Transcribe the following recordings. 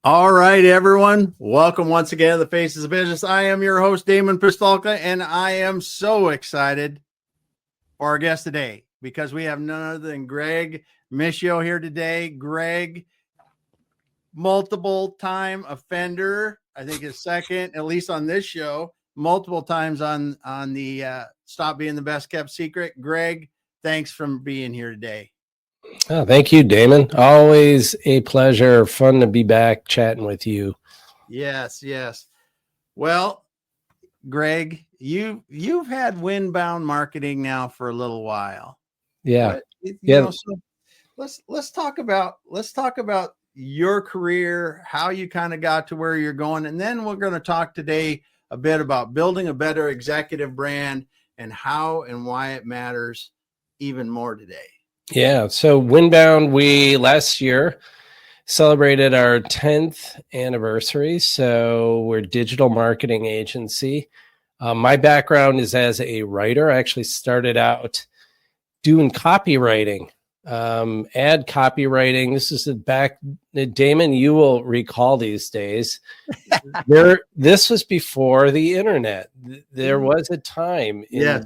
All right, everyone. Welcome once again to the Faces of Business. I am your host, Damon Pistolka, and I am so excited for our guest today because we have none other than Greg Mischio here today. Greg, multiple time offender. I think his second, at least on this show, multiple times on the Stop Being the Best Kept Secret. Greg, thanks for being here today. Oh, thank you, Damon. Always a pleasure. Fun to be back chatting with you. Yes. Well, Greg, you've had Winbound marketing now for a little while. Yeah. So let's talk about your career, how you kind of got to where you're going, and then we're going to talk today a bit about building a better executive brand and how and why it matters even more today. Yeah. So Winbound, we last year celebrated our 10th anniversary. So we're a digital marketing agency. My background is as a writer. I actually started out doing copywriting, ad copywriting. This is back, Damon, you will recall these days. This was before the internet. There was a time in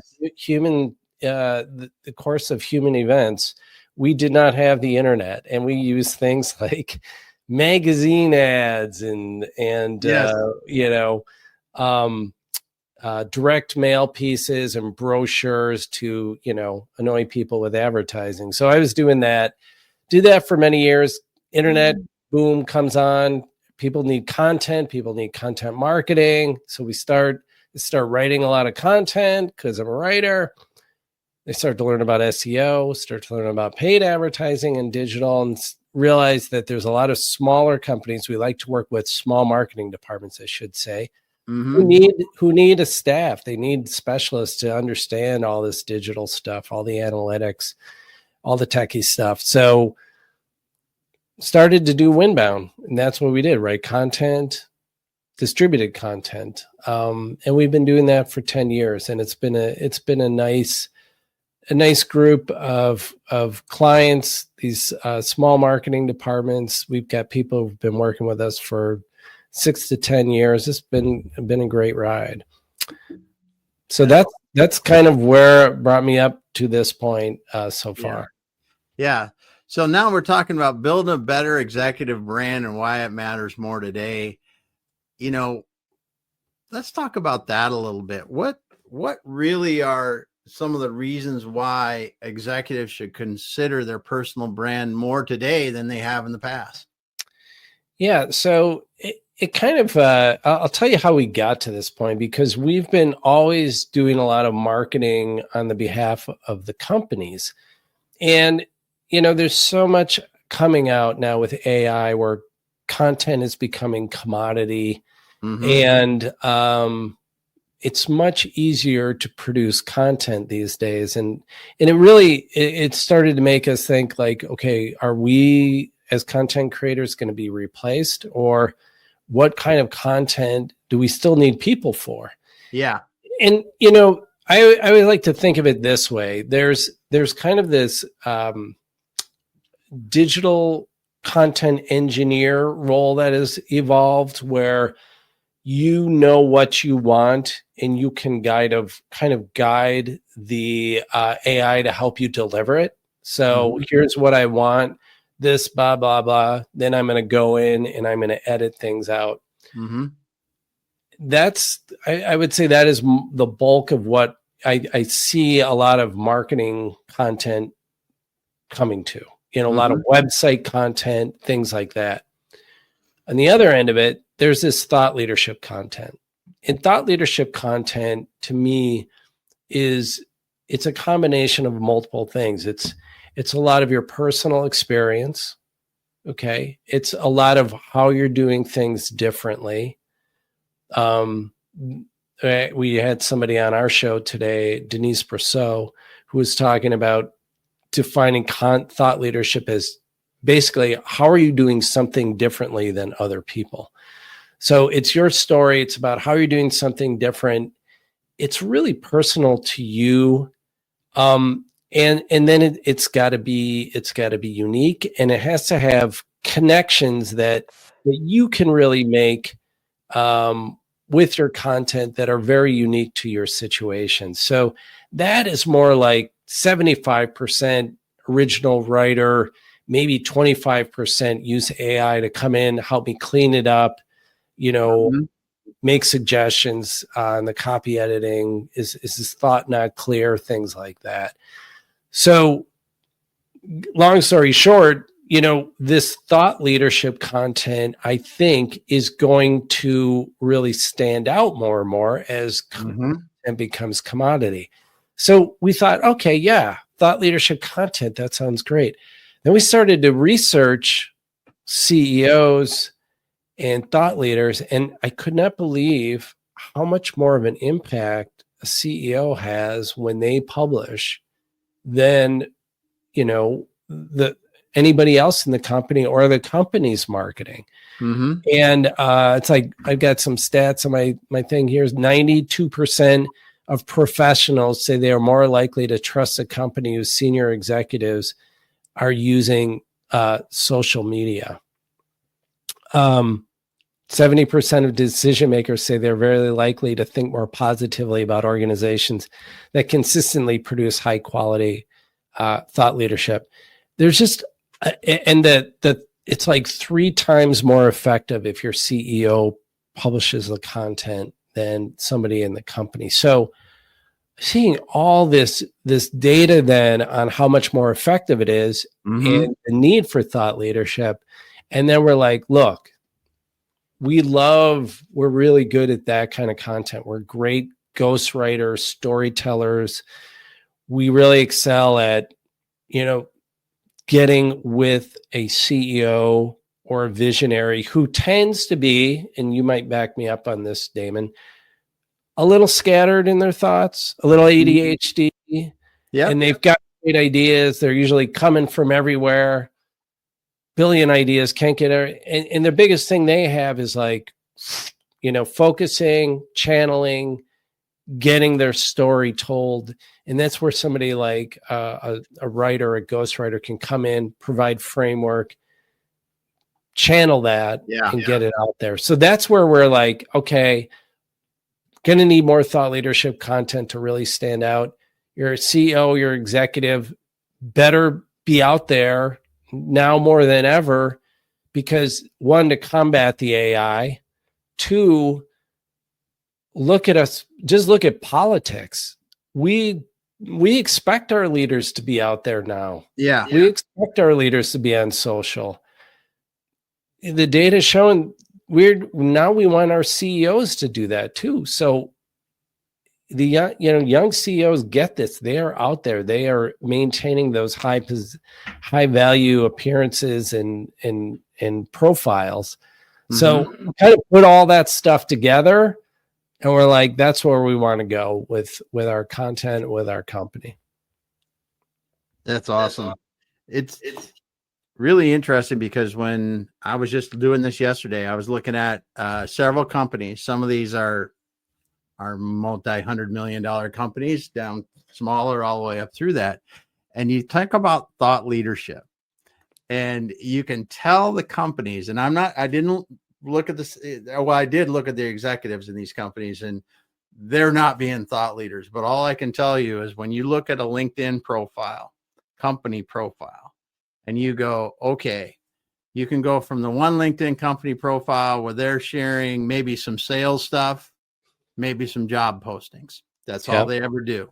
the course of human events, we did not have the internet, and we used things like magazine ads and direct mail pieces and brochures to annoy people with advertising. So I was doing that, do that for many years. Internet boom comes on. People need content marketing. So we start writing a lot of content because I'm a writer. They start to learn about SEO, start to learn about paid advertising and digital, and realize that there's a lot of smaller companies. We like to work with small marketing departments, I should say, who need a staff. They need specialists to understand all this digital stuff, all the analytics, all the techie stuff. So started to do Winbound, and that's what we did, right? Content, distributed content. And we've been doing that for 10 years, and it's been a nice group of clients, these small marketing departments. We've got people who've been working with us for 6 to 10 years. It's been a great ride. So that's kind of where it brought me up to this point so far. Yeah. So now we're talking about building a better executive brand and why it matters more today. Let's talk about that a little bit. What really are some of the reasons why executives should consider their personal brand more today than they have in the past? Yeah. So it kind of, I'll tell you how we got to this point, because we've been always doing a lot of marketing on the behalf of the companies. And, there's so much coming out now with AI where content is becoming commodity, and it's much easier to produce content these days. And it started to make us think like, okay, are we as content creators going to be replaced, or what kind of content do we still need people for? Yeah. And, I would like to think of it this way. There's kind of this digital content engineer role that has evolved, where what you want, and you can guide the AI to help you deliver it. So here's what I want, this blah, blah, blah. Then I'm going to go in and I'm going to edit things out. I would say that is the bulk of what I see a lot of marketing content coming to, a lot of website content, things like that. On the other end of it, there's this thought leadership content. And thought leadership content, to me, it's a combination of multiple things. It's a lot of your personal experience. Okay. It's a lot of how you're doing things differently. We had somebody on our show today, Denise Brousseau, who was talking about defining thought leadership as basically, how are you doing something differently than other people? So it's your story. It's about how you're doing something different. It's really personal to you. And then it's got to be unique, and it has to have connections that that you can really make with your content that are very unique to your situation. So that is more like 75% original writer, maybe 25% use AI to come in, help me clean it up, make suggestions on the copy editing. Is this thought not clear? Things like that. So long story short, this thought leadership content, I think, is going to really stand out more and more as content becomes commodity. So we thought, okay, yeah, thought leadership content, that sounds great. Then we started to research CEOs and thought leaders, and I could not believe how much more of an impact a CEO has when they publish than anybody else in the company or the company's marketing. And it's like, I've got some stats on my thing here. 92% of professionals say they are more likely to trust a company whose senior executives are using social media. 70% of decision makers say they're very likely to think more positively about organizations that consistently produce high quality thought leadership. There's just, and that it's like 3 times more effective if your CEO publishes the content than somebody in the company. So seeing all this data then on how much more effective it is and the need for thought leadership. And then we're like, look, we're really good at that kind of content. We're great ghostwriters, storytellers. We really excel at, getting with a CEO or a visionary who tends to be, and you might back me up on this, Damon, a little scattered in their thoughts, a little ADHD. Yeah. And they've got great ideas. They're usually coming from everywhere. Billion ideas, can't get it. And the biggest thing they have is like, focusing, channeling, getting their story told. And that's where somebody like a writer, a ghostwriter can come in, provide framework, channel that, and get it out there. So that's where we're like, okay, going to need more thought leadership content to really stand out. Your CEO, your executive better be out there now more than ever, because 1, to combat the AI, 2, look at us, just look at politics. We expect our leaders to be out there now. Yeah. We expect our leaders to be on social. The data is showing now we want our CEOs to do that too. So the young CEOs get this. They are out there. They are maintaining those high value appearances and profiles. So kind of put all that stuff together, and we're like, that's where we want to go with our content, with our company. That's awesome. It's really interesting because when I was just doing this yesterday, I was looking at several companies. Some of these are multi-$100 million companies, down smaller all the way up through that. And you talk about thought leadership, and you can tell the companies, and I didn't look at this. Well, I did look at the executives in these companies, and they're not being thought leaders. But all I can tell you is when you look at a LinkedIn profile, company profile, and you go, okay, you can go from the one LinkedIn company profile where they're sharing maybe some sales stuff, maybe some job postings. That's all they ever do.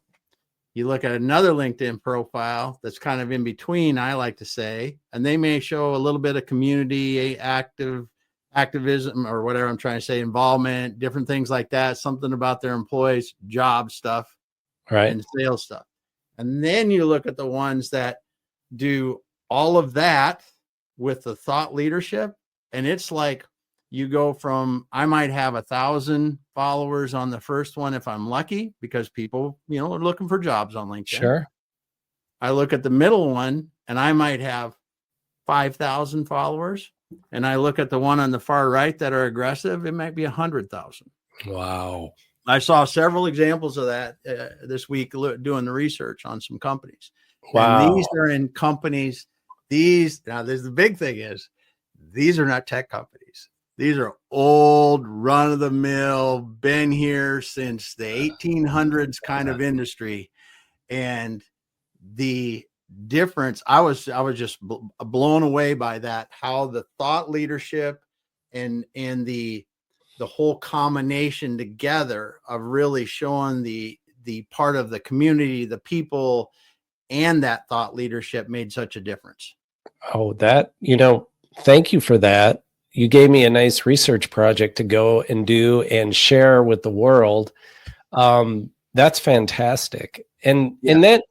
You look at another LinkedIn profile that's kind of in between, I like to say, and they may show a little bit of community activism or whatever I'm trying to say, involvement, different things like that, something about their employees, job stuff, right, and sales stuff. And then you look at the ones that do all of that with the thought leadership, and it's like you go from, I might have 1,000 followers on the first one if I'm lucky, because people, are looking for jobs on LinkedIn. Sure. I look at the middle one and I might have 5,000 followers. And I look at the one on the far right that are aggressive, it might be 100,000. Wow. I saw several examples of that this week doing the research on some companies. Wow. And these are in companies. Now, there's the big thing is these are not tech companies. These are old, run-of-the-mill, been here since the 1800s kind of industry. And the difference, I was just blown away by that, how the thought leadership and the whole combination together of really showing the part of the community, the people, and that thought leadership made such a difference. Oh, that, thank you for that. You gave me a nice research project to go and do and share with the world. That's fantastic. And I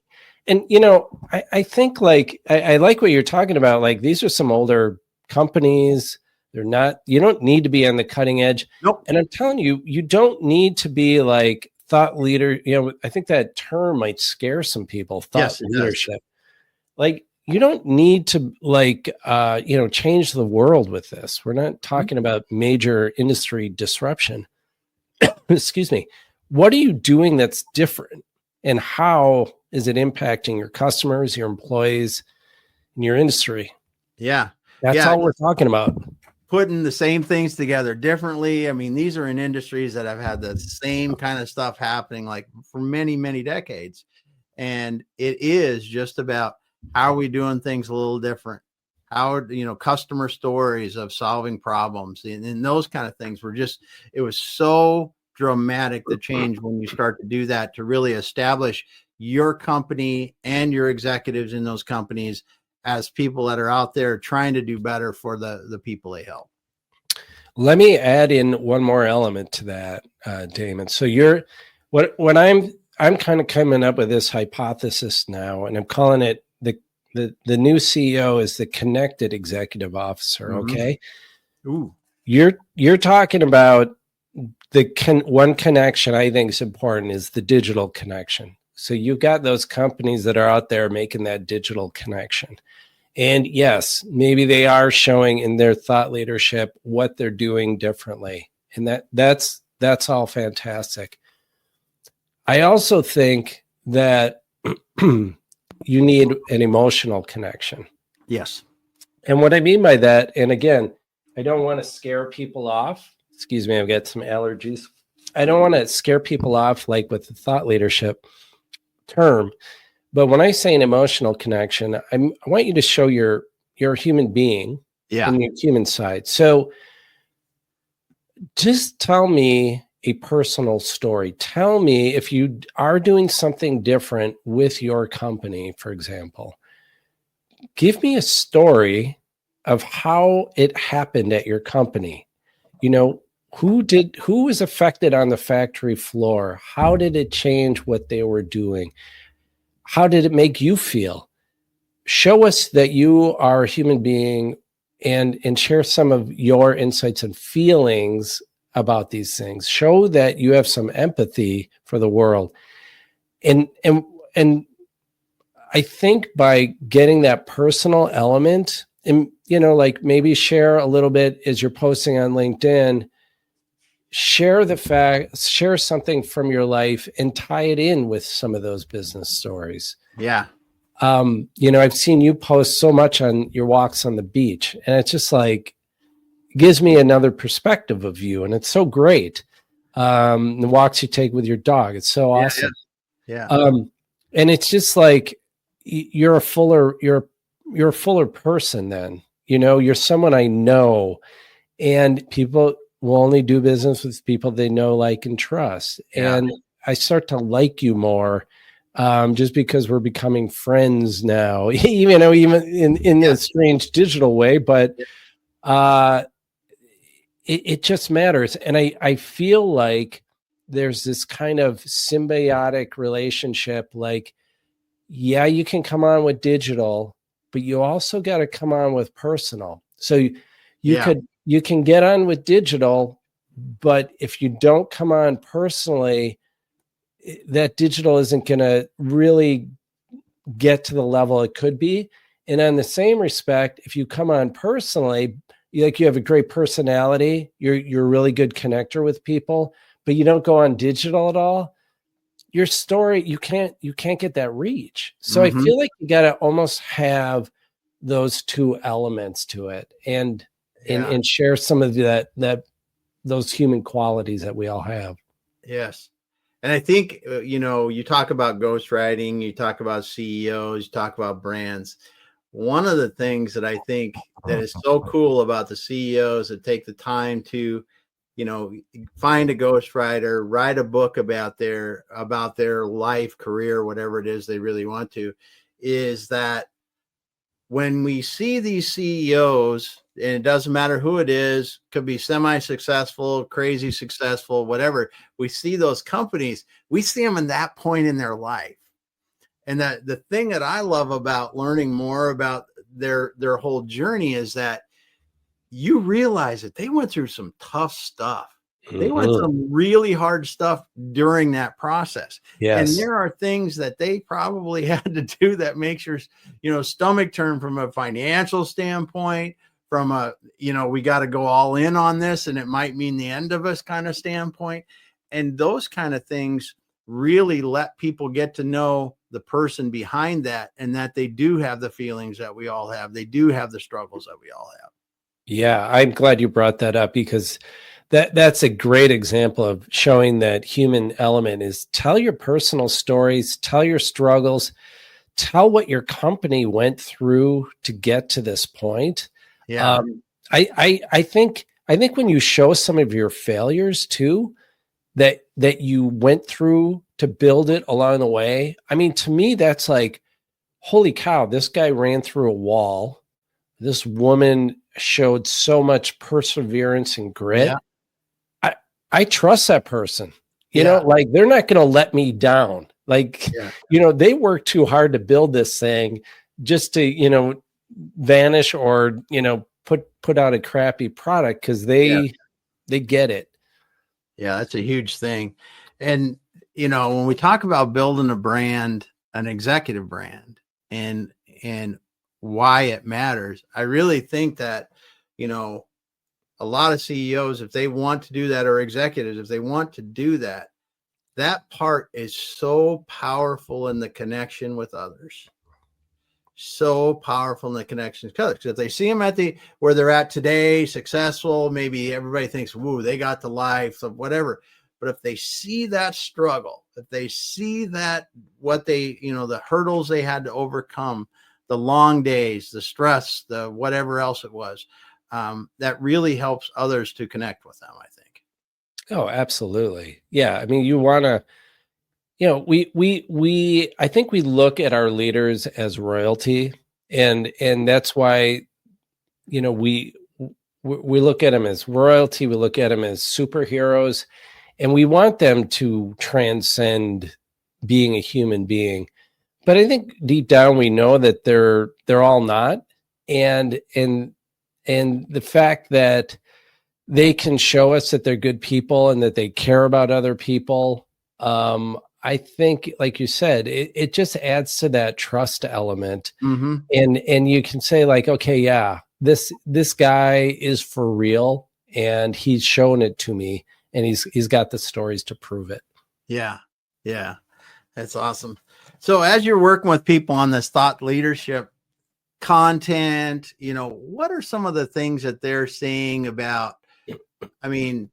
think like, I like what you're talking about. Like, these are some older companies. You don't need to be on the cutting edge. Nope. And I'm telling you, you don't need to be like thought leader. I think that term might scare some people, thought leadership. Like, you don't need to change the world with this. We're not talking about major industry disruption. Excuse me. What are you doing that's different? And how is it impacting your customers, your employees, and your industry? Yeah. That's all we're talking about. Putting the same things together differently. I mean, these are in industries that have had the same kind of stuff happening like for many, many decades. And it is just about, how are we doing things a little different? How, customer stories of solving problems and those kind of things it was so dramatic, the change when you start to do that, to really establish your company and your executives in those companies as people that are out there trying to do better for the people they help. Let me add in one more element to that, Damon. So when I'm kind of coming up with this hypothesis now, and I'm calling it the new CEO is the connected executive officer. Mm-hmm. Okay. Ooh. You're talking about one connection I think is important is the digital connection. So you've got those companies that are out there making that digital connection. And yes, maybe they are showing in their thought leadership what they're doing differently. And that's all fantastic. I also think that you need an emotional connection. Yes. And what I mean by that, and again, I don't want to scare people off. Excuse me, I've got some allergies. I don't want to scare people off like with the thought leadership term. But when I say an emotional connection, I want you to show you're a human being in your human side. So just tell me a personal story. Tell me if you are doing something different with your company, for example. Give me a story of how it happened at your company. Who was affected on the factory floor? How did it change what they were doing? How did it make you feel? Show us that you are a human being and share some of your insights and feelings about these things. Show that you have some empathy for the world. And I think by getting that personal element and, like maybe share a little bit as you're posting on LinkedIn, share something from your life and tie it in with some of those business stories. Yeah. I've seen you post so much on your walks on the beach, and it's just like, gives me another perspective of you. And it's so great. The walks you take with your dog. It's so awesome. Yeah. And it's just like, you're a fuller person then, you're someone I know, and people will only do business with people they know, like, and trust. Yeah. And I start to like you more, just because we're becoming friends now, even in this strange digital way, but, it just matters. And I feel like there's this kind of symbiotic relationship. Like, yeah, you can come on with digital, but you also got to come on with personal. So you can get on with digital, but if you don't come on personally, that digital isn't going to really get to the level it could be. And on the same respect, if you come on personally, you have a great personality, you're a really good connector with people, but you don't go on digital at all, your story, you can't get that reach. So I feel like you got to almost have those two elements to it. And Yeah. and share some of those human qualities that we all have. Yes. And I think, you talk about ghostwriting, you talk about CEOs, you talk about brands. One of the things that I think that is so cool about the CEOs that take the time to, find a ghostwriter, write a book about their life, career, whatever it is they really want to, is that when we see these CEOs, and it doesn't matter who it is, could be semi-successful, crazy successful, whatever, we see those companies, we see them in that point in their life. And that the thing that I love about learning more about their whole journey is that you realize that they went through some tough stuff. They went through some really hard stuff during that process. And Yes. there are things that they probably had to do that makes your, stomach turn from a financial standpoint, from a, we got to go all in on this and it might mean the end of us kind of standpoint. And those kind of things really let people get to know the person behind that, and that they do have the feelings that we all have. They do have the struggles that we all have. Yeah, I'm glad you brought that up, because that's a great example of showing that human element is tell your personal stories, tell your struggles, tell what your company went through to get to this point. Yeah. I think when you show some of your failures too, that you went through to build it along the way. I mean, to me, that's like, holy cow, this guy ran through a wall. This woman showed so much perseverance and grit. Yeah. I trust that person, Yeah. like they're not going to let me down. Like, Yeah. They worked too hard to build this thing just to, vanish or, put out a crappy product, because they get it. Yeah, that's a huge thing. And, when we talk about building a brand, an executive brand, and why it matters, I really think that, a lot of CEOs, if they want to do that, or executives, if they want to do that, that part is so powerful in the connection with others. So powerful in the connections, because if they see them at where they're at today, successful, maybe everybody thinks, woo, they got the life of whatever. But if they see that struggle, if they see that, what they, the hurdles they had to overcome, the long days, the stress, the whatever else it was, that really helps others to connect with them, I think. Oh, absolutely. Yeah. I mean, you want to, I think we look at our leaders as royalty, and that's why, we look at them as royalty. We look at them as superheroes, and we want them to transcend being a human being. But I think deep down we know that they're all not, and the fact that they can show us that they're good people and that they care about other people. I think, like you said, it just adds to that trust element. Mm-hmm. And you can say, like, okay, yeah, this guy is for real, and he's shown it to me, and he's got the stories to prove it. Yeah. Yeah. That's awesome. So as you're working with people on this thought leadership content, what are some of the things that they're seeing about, I mean,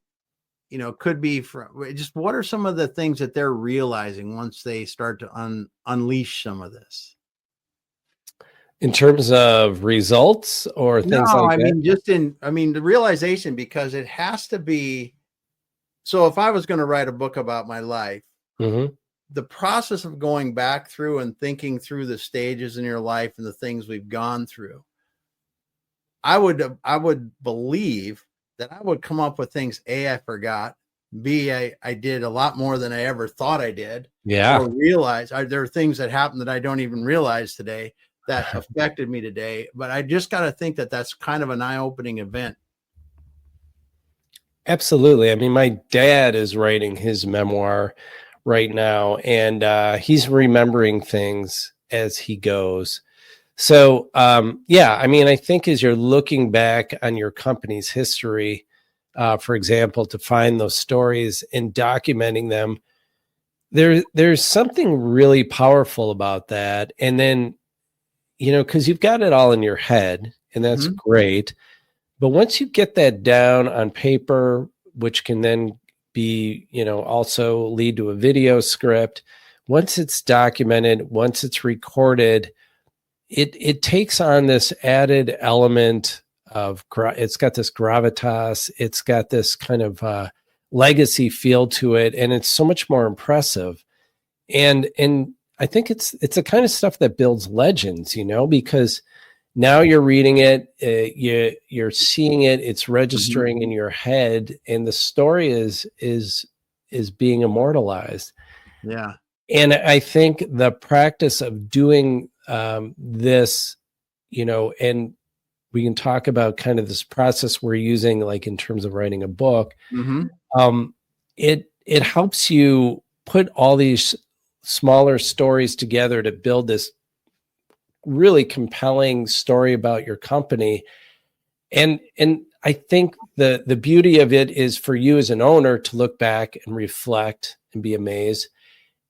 could be from just, what are some of the things that they're realizing once they start to unleash some of this? In terms of results or things like that? I mean, the realization, because it has to be. So if I was going to write a book about my life, the process of going back through and thinking through the stages in your life and the things we've gone through, I would believe that I would come up with things, A, I forgot, B, I did a lot more than I ever thought I did. Yeah. Or realize there are things that happened that I don't even realize today that affected me today. But I just got to think that that's kind of an eye-opening event. Absolutely. I mean, my dad is writing his memoir right now, and he's remembering things as he goes. So, yeah, I mean, I think as you're looking back on your company's history, for example, to find those stories and documenting them, there's something really powerful about that. And then, because you've got it all in your head, and that's great. But once you get that down on paper, which can then be, also lead to a video script, once it's documented, once it's recorded, it takes on this added element of, it's got this gravitas, it's got this kind of legacy feel to it, and it's so much more impressive. And I think it's the kind of stuff that builds legends, because now you're reading it, you're seeing it, it's registering in your head, and the story is being immortalized. Yeah. And I think the practice of doing this, and we can talk about kind of this process we're using, like in terms of writing a book. It helps you put all these smaller stories together to build this really compelling story about your company. And I think the beauty of it is for you as an owner to look back and reflect and be amazed.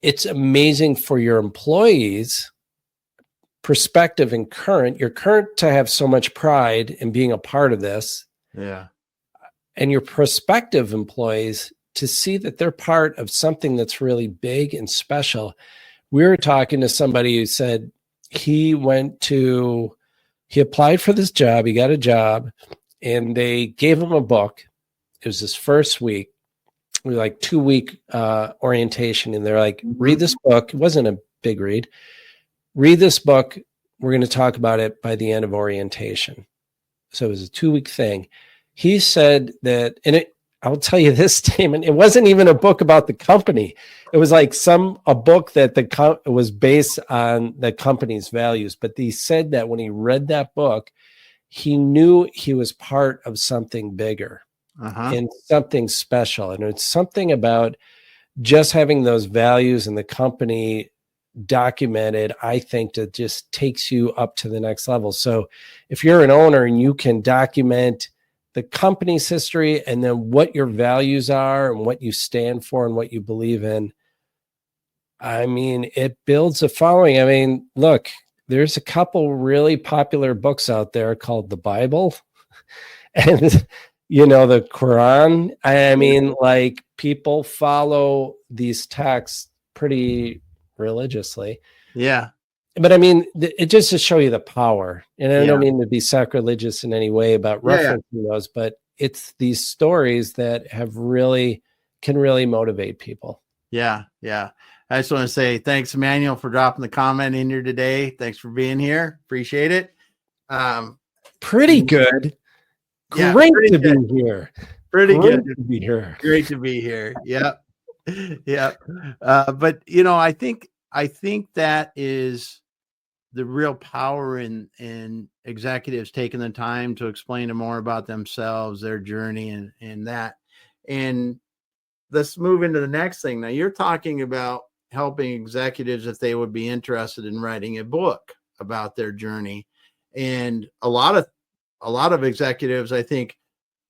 It's amazing for your employees, perspective and your current to have so much pride in being a part of this. Yeah. And your prospective employees to see that they're part of something that's really big and special. We were talking to somebody who said he applied for this job, he got a job, and they gave him a book. It was his first week. We were like 2-week orientation, and they're like, read this book. It wasn't a big read. Read this book. We're going to talk about it by the end of orientation. So it was a 2-week thing. He said that, and I'll tell you this statement, it wasn't even a book about the company. It was like a book that was based on the company's values. But he said that when he read that book, he knew he was part of something bigger and something special. And it's something about just having those values in the company documented, I think, that just takes you up to the next level. So if you're an owner and you can document the company's history and then what your values are and what you stand for and what you believe in, I mean, it builds a following. I mean, look, there's a couple really popular books out there called the Bible and, the Quran. I mean, like, people follow these texts pretty religiously. Yeah. But I mean, it just to show you the power. And I don't mean to be sacrilegious in any way about referencing those, but it's these stories that can really motivate people. Yeah. Yeah. I just want to say thanks, Emmanuel, for dropping the comment in here today. Thanks for being here. Appreciate it. Pretty good. Yeah, Great to be here. Pretty good to be here. Great to be here. Yep. Yep. But I think that is the real power in executives taking the time to explain more about themselves, their journey, and that. And let's move into the next thing. Now, you're talking about helping executives if they would be interested in writing a book about their journey. And a lot of executives, I think,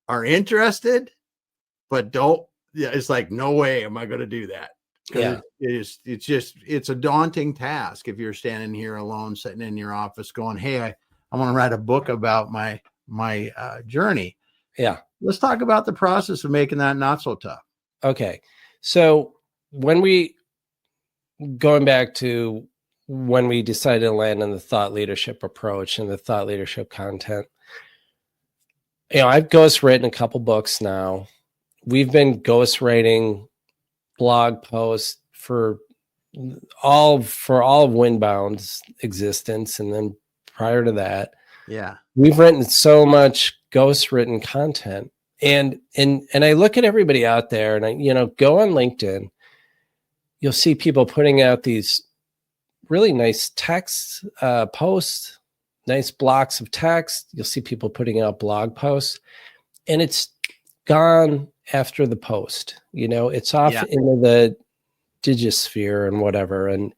are interested, but don't. Yeah, it's like, no way am I going to do that. Yeah, it's a daunting task if you're standing here alone, sitting in your office going, hey, I want to write a book about my journey. Yeah. Let's talk about the process of making that not so tough. Okay. So going back to when we decided to land on the thought leadership approach and the thought leadership content, I've ghostwritten a couple books now. We've been ghostwriting blog posts for all of Winbound's existence, and then prior to that, we've written so much ghostwritten content. And I look at everybody out there, and I go on LinkedIn, you'll see people putting out these really nice text posts, nice blocks of text. You'll see people putting out blog posts, and it's gone after the post. It's off into the digisphere and whatever. And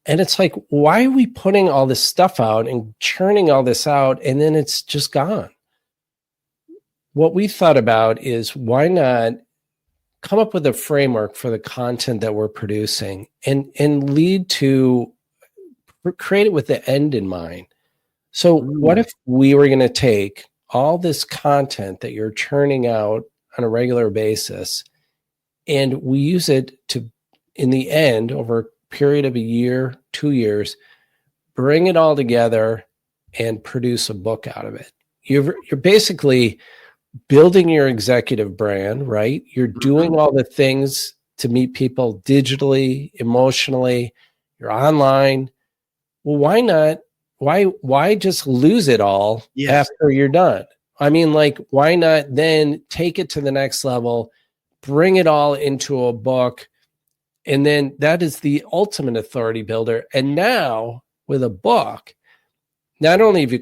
it's like, why are we putting all this stuff out and churning all this out, and then it's just gone? What we thought about is, why not come up with a framework for the content that we're producing and create it with the end in mind. So what if we were going to take all this content that you're churning out on a regular basis, and we use it to, in the end, over a period of a year, 2 years, bring it all together and produce a book out of it. You're basically building your executive brand, right? You're doing all the things to meet people digitally, emotionally, you're online. Well, why not? Why just lose it all after you're done? I mean, like, why not then take it to the next level, bring it all into a book, and then that is the ultimate authority builder. And now with a book, not only have you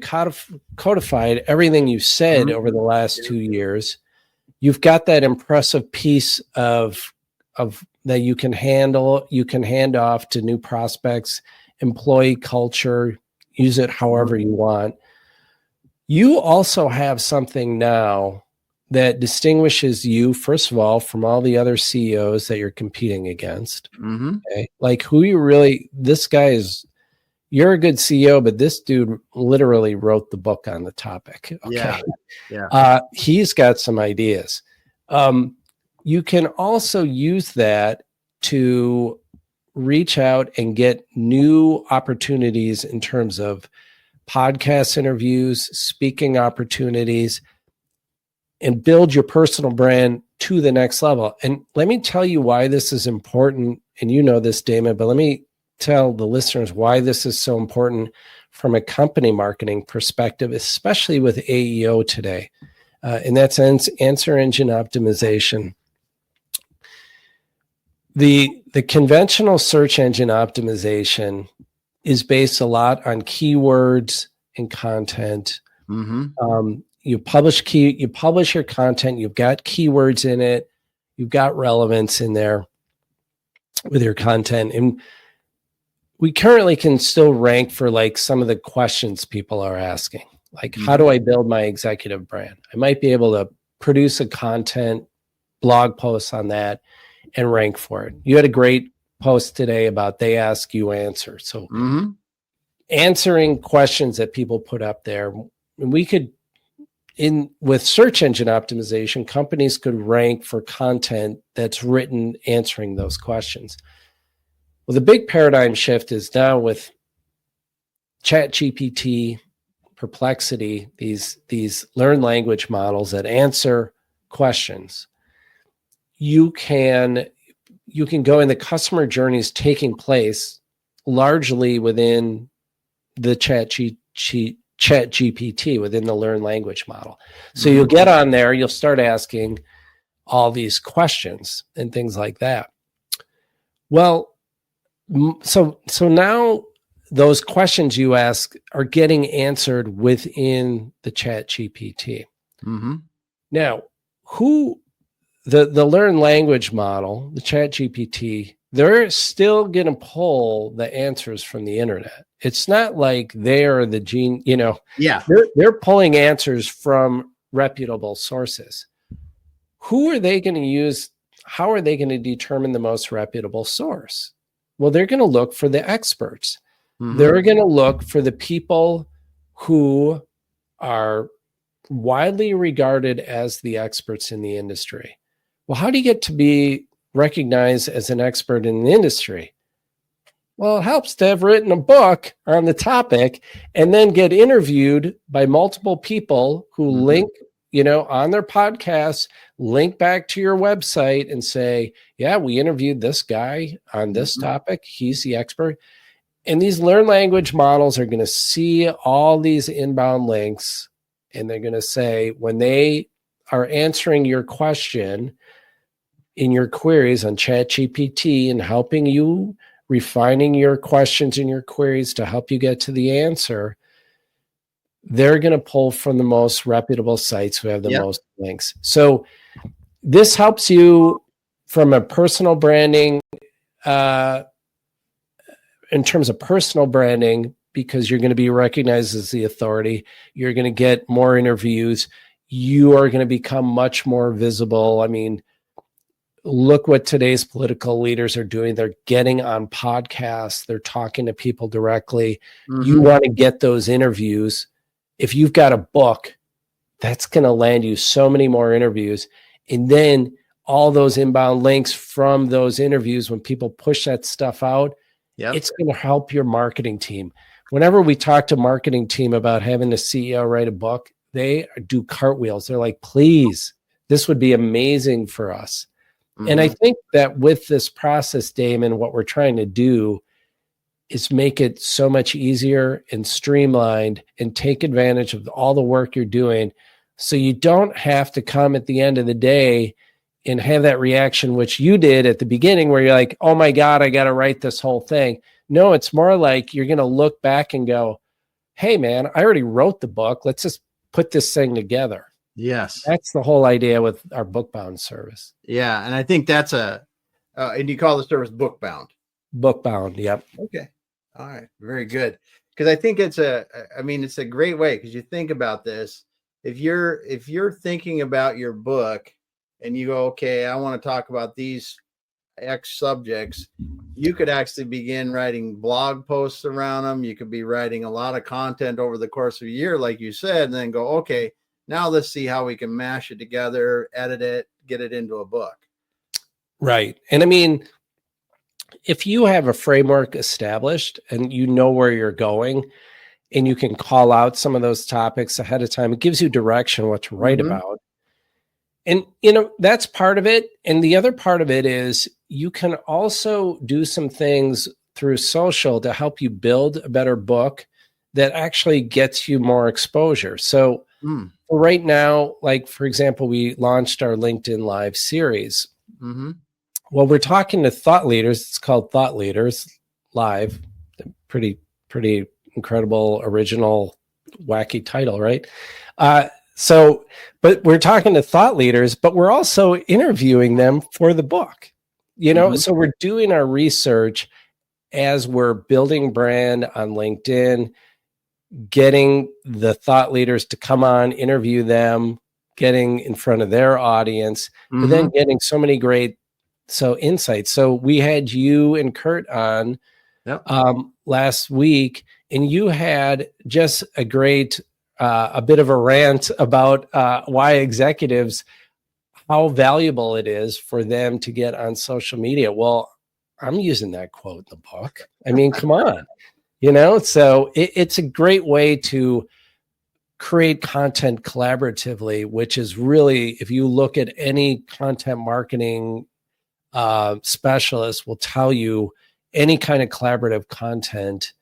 codified everything you said over the last 2 years, you've got that impressive piece of that you can handle, you can hand off to new prospects, employee culture, use it however you want. You also have something now that distinguishes you, first of all, from all the other CEOs that you're competing against. Okay? Like, who you really, this guy is, you're a good CEO, but this dude literally wrote the book on the topic. Okay. He's got some ideas. You can also use that to reach out and get new opportunities in terms of podcast interviews, speaking opportunities, and build your personal brand to the next level. And let me tell you why this is important. And you know this, Damon, but let me tell the listeners why this is so important from a company marketing perspective, especially with AEO today. And that's answer engine optimization. The conventional search engine optimization is based a lot on keywords and content. You publish your content, you've got keywords in it, you've got relevance in there with your content. And we currently can still rank for like some of the questions people are asking. Like, how do I build my executive brand? I might be able to produce a content blog post on that and rank for it. You had a great post today about they ask, you answer. So answering questions that people put up there, we could, with search engine optimization, companies could rank for content that's written answering those questions. Well, the big paradigm shift is now with ChatGPT, Perplexity, these learned language models that answer questions. You can go in, the customer journeys taking place largely within the ChatGPT, within the learned language model. So you'll get on there, you'll start asking all these questions and things like that. Well, so now those questions you ask are getting answered within the ChatGPT. Now, the learned language model, the ChatGPT, they're still going to pull the answers from the internet. It's not like they're the gene, they're pulling answers from reputable sources. Who are they going to use? How are they going to determine the most reputable source? Well, they're going to look for the experts. They're going to look for the people who are widely regarded as the experts in the industry. Well, how do you get to be recognized as an expert in the industry? Well, it helps to have written a book on the topic and then get interviewed by multiple people who link, on their podcasts, link back to your website and say, yeah, we interviewed this guy on this topic. He's the expert. And these learned language models are going to see all these inbound links, and they're going to say, when they are answering your question in your queries on ChatGPT and helping you, refining your questions and your queries to help you get to the answer, they're going to pull from the most reputable sites who have the most links. So this helps you from a personal branding, in terms of personal branding, because you're going to be recognized as the authority. You're going to get more interviews. You are going to become much more visible. I mean, look what today's political leaders are doing. They're getting on podcasts. They're talking to people directly. You want to get those interviews. If you've got a book, that's going to land you so many more interviews. And then all those inbound links from those interviews, when people push that stuff out, it's going to help your marketing team. Whenever we talk to marketing team about having the CEO write a book, they do cartwheels. They're like, please, this would be amazing for us. And I think that with this process, Damon, what we're trying to do is make it so much easier and streamlined and take advantage of all the work you're doing. So you don't have to come at the end of the day and have that reaction, which you did at the beginning, where you're like, oh my God, I got to write this whole thing. No, it's more like you're going to look back and go, hey man, I already wrote the book. Let's just put this thing together. Yes. That's the whole idea with our Bookbound service. Yeah. And I think that's and you call the service Bookbound. Bookbound. Yep. Okay. All right. Very good. Because I think it's a great way, because you think about this. If you're thinking about your book and you go, okay, I want to talk about these X subjects, you could actually begin writing blog posts around them. You could be writing a lot of content over the course of a year, like you said, and then go, okay, now let's see how we can mash it together, edit it, get it into a book. Right. And I mean, if you have a framework established and you know where you're going and you can call out some of those topics ahead of time, it gives you direction what to write about. And, that's part of it. And the other part of it is you can also do some things through social to help you build a better book that actually gets you more exposure. So right now, like, for example, we launched our LinkedIn Live series. Well, we're talking to thought leaders. It's called Thought Leaders Live. Pretty incredible, original, wacky title, right? But we're talking to thought leaders, but we're also interviewing them for the book, so we're doing our research as we're building brand on LinkedIn, getting the thought leaders to come on, interview them, getting in front of their audience, but then getting so many great insights. So we had you and Kurt on last week, and you had just a great a bit of a rant about why executives, how valuable it is for them to get on social media. Well, I'm using that quote in the book. I mean, come on, so it's a great way to create content collaboratively, which is really, if you look at any content marketing specialist will tell you, any kind of collaborative content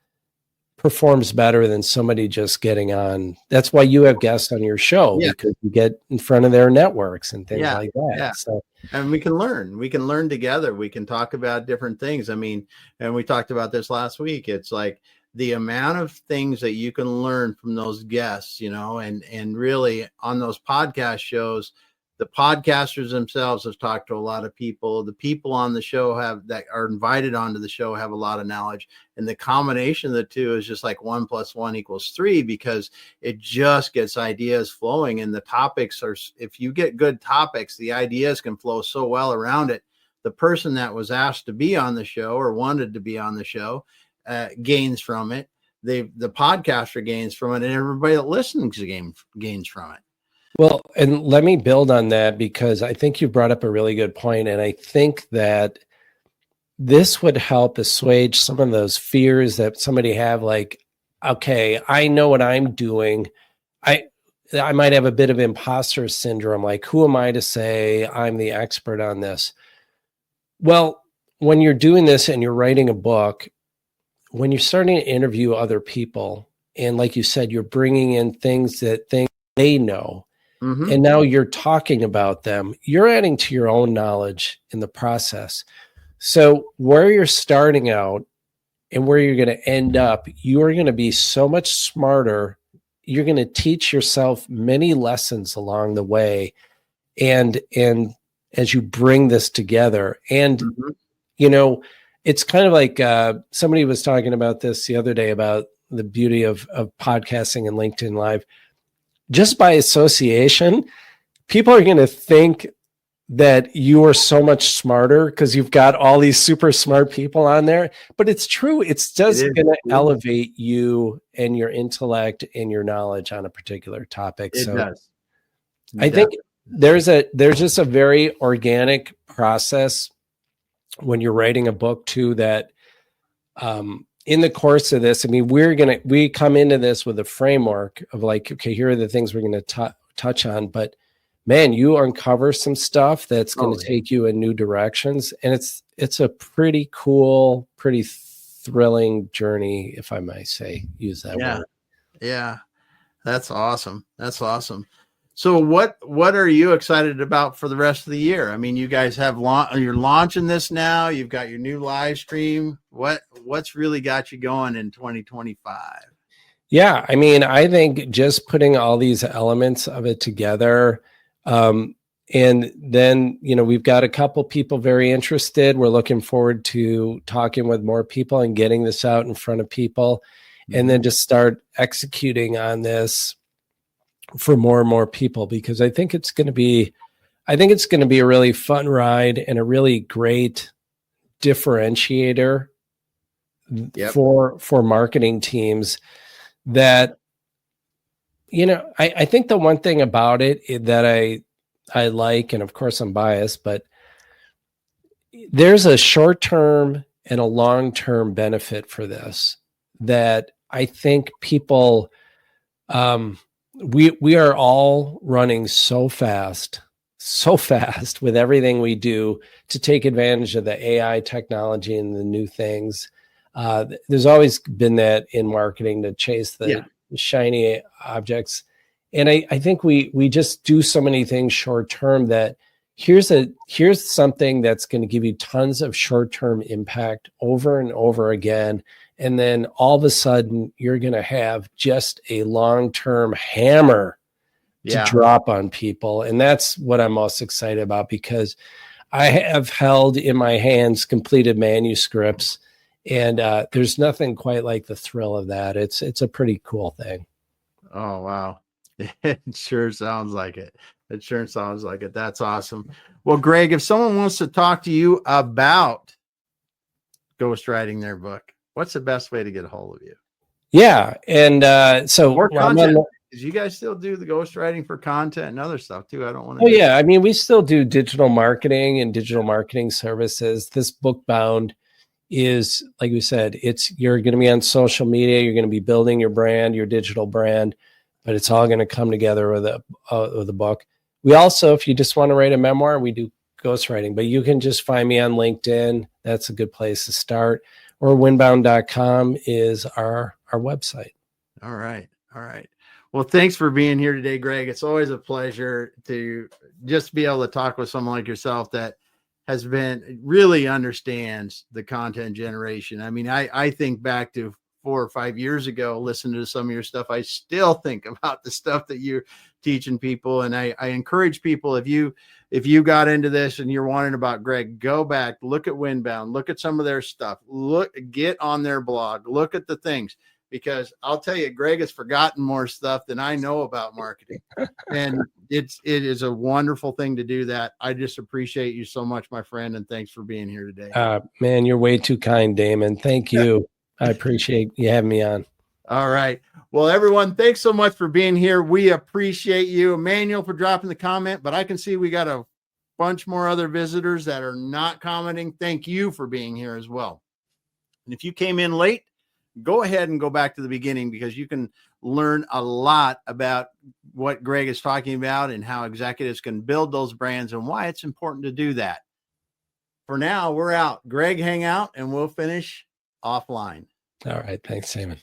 performs better than somebody just getting on. That's why you have guests on your show, because you get in front of their networks and things like that. Yeah. So, and we can learn together. We can talk about different things. I mean, and we talked about this last week. It's like the amount of things that you can learn from those guests, and really on those podcast shows, the podcasters themselves have talked to a lot of people. The people on the show that are invited onto the show have a lot of knowledge. And the combination of the two is just like 1 + 1 = 3, because it just gets ideas flowing. And the topics if you get good topics, the ideas can flow so well around it. The person that was asked to be on the show or wanted to be on the show gains from it. The podcaster gains from it, and everybody that listens gains from it. Well, and let me build on that, because I think you brought up a really good point. And I think that this would help assuage some of those fears that somebody have, like, okay, I know what I'm doing. I might have a bit of imposter syndrome. Like, who am I to say I'm the expert on this? Well, when you're doing this and you're writing a book, when you're starting to interview other people, and like you said, you're bringing in things they know, and now you're talking about them, you're adding to your own knowledge in the process. So where you're starting out and where you're going to end up, you are going to be so much smarter. You're going to teach yourself many lessons along the way. And as you bring this together, and, it's kind of like somebody was talking about this the other day, about the beauty of podcasting and LinkedIn Live. Just by association, people are going to think that you are so much smarter because you've got all these super smart people on there. But it's true. It's just going to elevate you and your intellect and your knowledge on a particular topic. It does. I think there's just a very organic process when you're writing a book too, that in the course of this, I mean, we come into this with a framework of like, okay, here are the things we're going to touch on, but man, you uncover some stuff that's going to take you in new directions. And it's a pretty cool, pretty thrilling journey, if I might say, use that word. Yeah. That's awesome. That's awesome. So what are you excited about for the rest of the year? I mean, you guys have you're launching this now. You've got your new live stream. What's really got you going in 2025? Yeah, I mean, I think just putting all these elements of it together, and then we've got a couple people very interested. We're looking forward to talking with more people and getting this out in front of people, and then just start executing on this for more and more people, because I think it's going to be a really fun ride and a really great differentiator for marketing teams. That, I think the one thing about it that I like, and of course I'm biased, but there's a short-term and a long-term benefit for this that I think people, we are all running so fast with everything we do to take advantage of the AI technology and the new things. There's always been that in marketing, to chase the shiny objects. And I think we just do so many things short term that here's something that's going to give you tons of short-term impact over and over again. And then all of a sudden you're going to have just a long-term hammer to drop on people. And that's what I'm most excited about, because I have held in my hands completed manuscripts, and there's nothing quite like the thrill of that. It's a pretty cool thing. Oh, wow. It sure sounds like it. It sure sounds like it. That's awesome. Well, Greg, if someone wants to talk to you about ghostwriting their book, what's the best way to get a hold of you? Yeah. And so more content. Because you guys still do the ghostwriting for content and other stuff too. I don't want to. Oh, yeah. I mean, we still do digital marketing and digital marketing services. This Bookbound is, like we said, you're going to be on social media. You're going to be building your brand, your digital brand, but it's all going to come together with a book. We also, if you just want to write a memoir, we do ghostwriting, but you can just find me on LinkedIn. That's a good place to start. Or winbound.com is our website. All right. All right. Well, thanks for being here today, Greg. It's always a pleasure to just be able to talk with someone like yourself that really understands the content generation. I mean, I think back to 4 or 5 years ago, listening to some of your stuff. I still think about the stuff that you're teaching people. And I encourage people, if you got into this and you're wondering about Greg, go back, look at Winbound, look at some of their stuff, get on their blog, look at the things, because I'll tell you, Greg has forgotten more stuff than I know about marketing. And it is a wonderful thing to do that. I just appreciate you so much, my friend. And thanks for being here today. Man, you're way too kind, Damon. Thank you. I appreciate you having me on. All right. Well, everyone, thanks so much for being here. We appreciate you. Emmanuel, for dropping the comment, but I can see we got a bunch more other visitors that are not commenting. Thank you for being here as well. And if you came in late, go ahead and go back to the beginning, because you can learn a lot about what Greg is talking about and how executives can build those brands and why it's important to do that. For now, we're out. Greg, hang out and we'll finish offline. All right. Thanks, Simon.